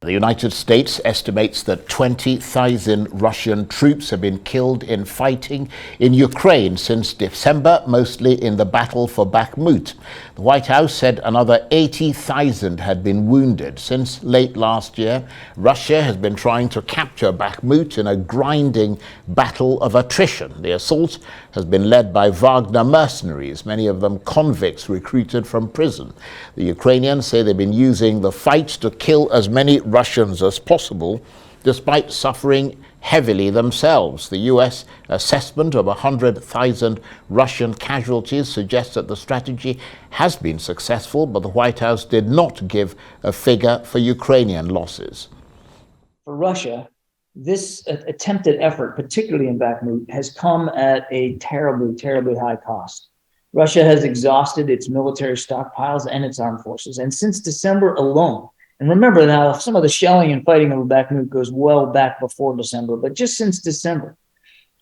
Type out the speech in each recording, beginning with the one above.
The United States estimates that 20,000 Russian troops have been killed in fighting in Ukraine since December, mostly in the battle for Bakhmut. The White House said another 80,000 had been wounded. Since late last year, Russia has been trying to capture Bakhmut in a grinding battle of attrition. The assault has been led by Wagner mercenaries, many of them convicts recruited from prison. The Ukrainians say they've been using the fight to kill as many Russians as possible, despite suffering heavily themselves. The US assessment of 100,000 Russian casualties suggests that the strategy has been successful, but the White House did not give a figure for Ukrainian losses. For Russia, this attempted effort, particularly in Bakhmut, has come at a terribly, terribly high cost. Russia has exhausted its military stockpiles and its armed forces. And since December alone, and remember now, some of the shelling and fighting over Bakhmut goes well back before December, but just since December,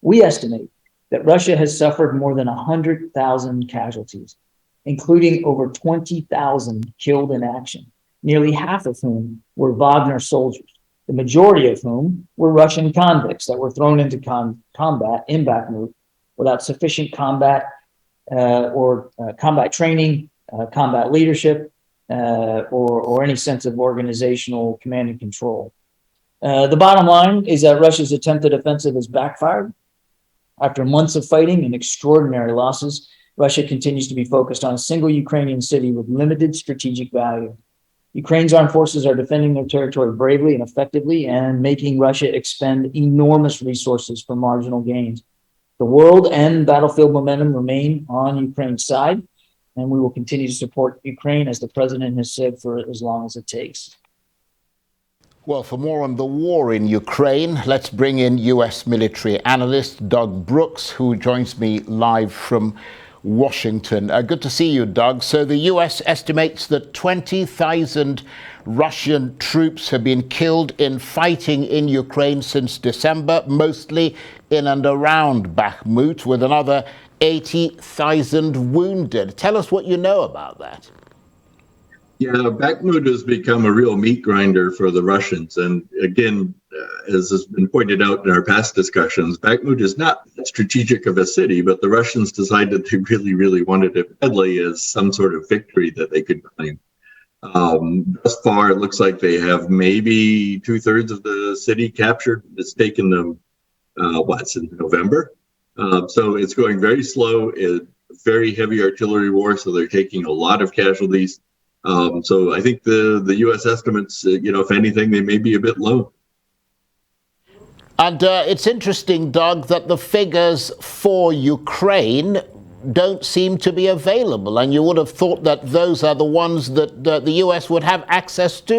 we estimate that Russia has suffered more than 100,000 casualties, including over 20,000 killed in action, nearly half of whom were Wagner soldiers, the majority of whom were Russian convicts that were thrown into combat in Bakhmut without sufficient combat combat training, combat leadership, or any sense of organizational command and control. The bottom line is that Russia's attempted offensive has backfired. After months of fighting and extraordinary losses, Russia continues to be focused on a single Ukrainian city with limited strategic value. Ukraine's armed forces are defending their territory bravely and effectively and making Russia expend enormous resources for marginal gains. The world and battlefield momentum remain on Ukraine's side, and we will continue to support Ukraine, as the president has said, for as long as it takes. Well, for more on the war in Ukraine, let's bring in U.S. military analyst Doug Brooks, who joins me live from Washington. Good to see you, Doug. So the U.S. estimates that 20,000 Russian troops have been killed in fighting in Ukraine since December, mostly in and around Bakhmut, with another 80,000 wounded. Tell us what you know about that. Yeah, Bakhmut has become a real meat grinder for the Russians. And again, as has been pointed out in our past discussions, Bakhmut is not strategic of a city, but the Russians decided they really, really wanted it badly as some sort of victory that they could claim. Thus far, it looks like they have maybe 2/3 of the city captured. It's taken them, since November. So it's going very slow, very heavy artillery war, so they're taking a lot of casualties. So I think the U.S. estimates, if anything, they may be a bit low. And it's interesting, Doug, that the figures for Ukraine don't seem to be available. And you would have thought that those are the ones that the U.S. would have access to.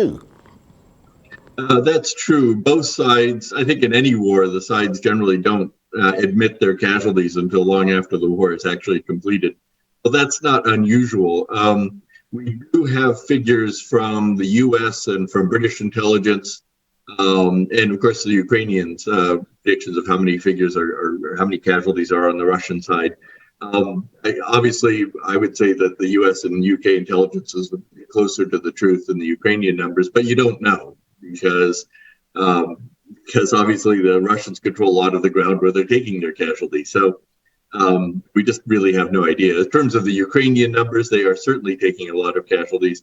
That's true. Both sides, I think in any war, the sides generally don't admit their casualties until long after the war is actually completed. But that's not unusual. We do have figures from the U.S. and from British intelligence, and of course the Ukrainians' predictions of how many figures or how many casualties are on the Russian side. Obviously, I would say that the U.S. and UK intelligence is closer to the truth than the Ukrainian numbers, but you don't know because obviously the Russians control a lot of the ground where they're taking their casualties. So we just really have no idea. In terms of the Ukrainian numbers, they are certainly taking a lot of casualties,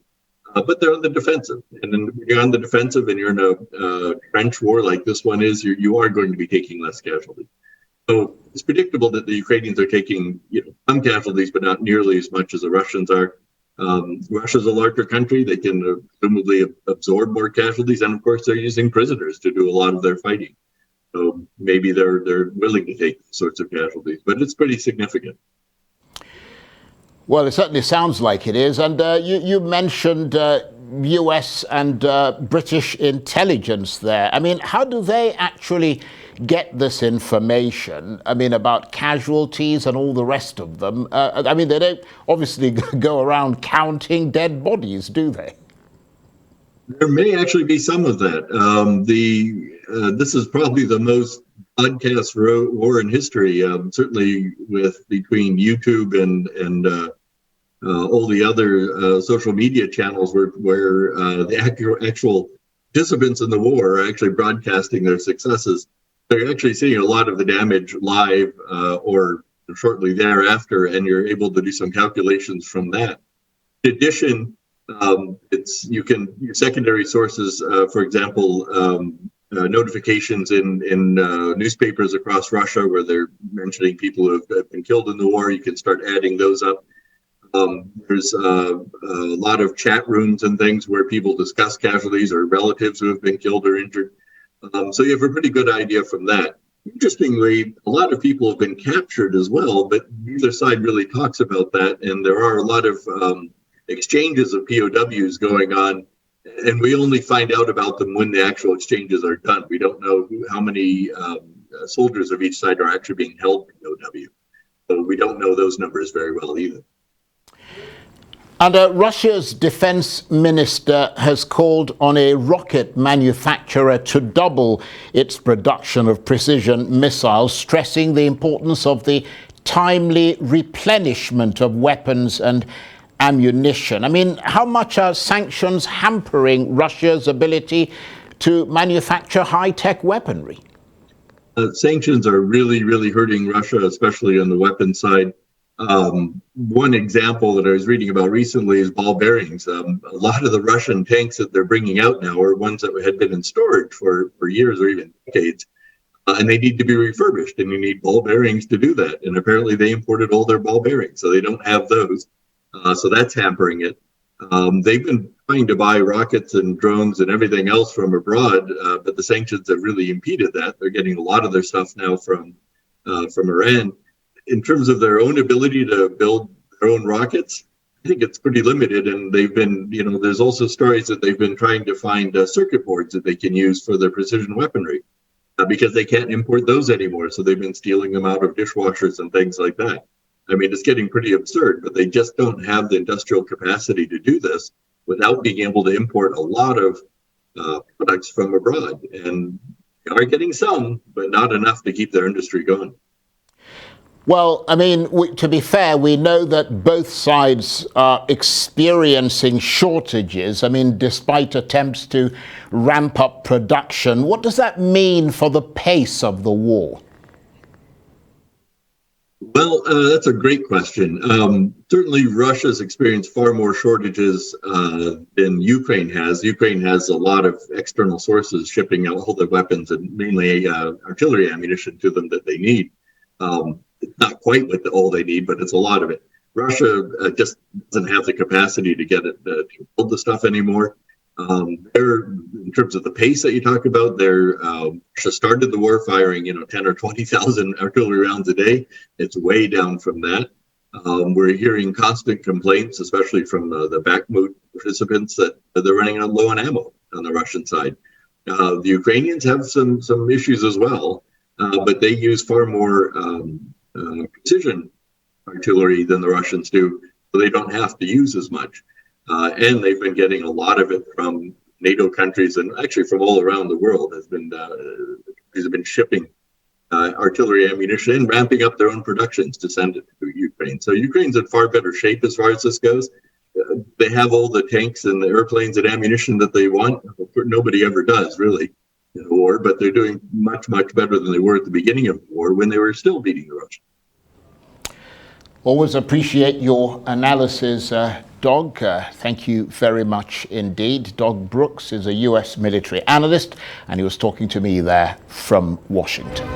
but they're on the defensive. And then when you're on the defensive and you're in a trench war like this one is, you are going to be taking less casualties. So it's predictable that the Ukrainians are taking some casualties, but not nearly as much as the Russians are. Russia's a larger country. They can presumably absorb more casualties. And of course, they're using prisoners to do a lot of their fighting. So maybe they're willing to take sorts of casualties, but it's pretty significant. Well, it certainly sounds like it is. And you mentioned US and British intelligence there. I mean, how do they actually get this information? I mean, about casualties and all the rest of them. I mean, they don't obviously go around counting dead bodies, do they? There may actually be some of that. This is probably the most podcast war in history, certainly between YouTube and all the other social media channels where the actual participants in the war are actually broadcasting their successes. They're actually seeing a lot of the damage live or shortly thereafter, and you're able to do some calculations from that. In addition, you can use secondary sources, for example, notifications in newspapers across Russia where they're mentioning people who have been killed in the war. You can start adding those up. There's a lot of chat rooms and things where people discuss casualties or relatives who have been killed or injured. So you have a pretty good idea from that. Interestingly, a lot of people have been captured as well, but neither side really talks about that. And there are a lot of exchanges of POWs going on, and we only find out about them when the actual exchanges are done. We don't know how many soldiers of each side are actually being held POW. So we don't know those numbers very well either. And Russia's defense minister has called on a rocket manufacturer to double its production of precision missiles, stressing the importance of the timely replenishment of weapons and ammunition. I mean, how much are sanctions hampering Russia's ability to manufacture high-tech weaponry? Sanctions are really, really hurting Russia, especially on the weapons side. One example that I was reading about recently is ball bearings. A lot of the Russian tanks that they're bringing out now are ones that had been in storage for years or even decades, and they need to be refurbished, and you need ball bearings to do that. And apparently they imported all their ball bearings, so they don't have those. So that's hampering it. They've been trying to buy rockets and drones and everything else from abroad, but the sanctions have really impeded that. They're getting a lot of their stuff now from Iran. In terms of their own ability to build their own rockets, I think it's pretty limited. And they've been, there's also stories that they've been trying to find circuit boards that they can use for their precision weaponry because they can't import those anymore. So they've been stealing them out of dishwashers and things like that. I mean, it's getting pretty absurd, but they just don't have the industrial capacity to do this without being able to import a lot of products from abroad. And they are getting some, but not enough to keep their industry going. Well, I mean, to be fair, we know that both sides are experiencing shortages. I mean, despite attempts to ramp up production, what does that mean for the pace of the war? Well, that's a great question. Certainly, Russia's experienced far more shortages than Ukraine has. Ukraine has a lot of external sources shipping out all the weapons and mainly artillery ammunition to them that they need. It's not quite what all they need, but it's a lot of it. Russia just doesn't have the capacity to get it to build the stuff anymore. In terms of the pace that you talk about, Russia started the war firing, 10 or 20,000 artillery rounds a day. It's way down from that. We're hearing constant complaints, especially from the Bakhmut participants, that they're running low on ammo on the Russian side. The Ukrainians have some issues as well, but they use far more precision artillery than the Russians do, so they don't have to use as much. And they've been getting a lot of it from NATO countries and actually from all around the world. Countries have been shipping artillery ammunition and ramping up their own productions to send it to Ukraine. So Ukraine's in far better shape as far as this goes. They have all the tanks and the airplanes and ammunition that they want. Nobody ever does, really, in a war, but they're doing much, much better than they were at the beginning of the war when they were still beating the Russians. Always appreciate your analysis, Doug. Thank you very much indeed. Doug Brooks is a U.S. military analyst, and he was talking to me there from Washington.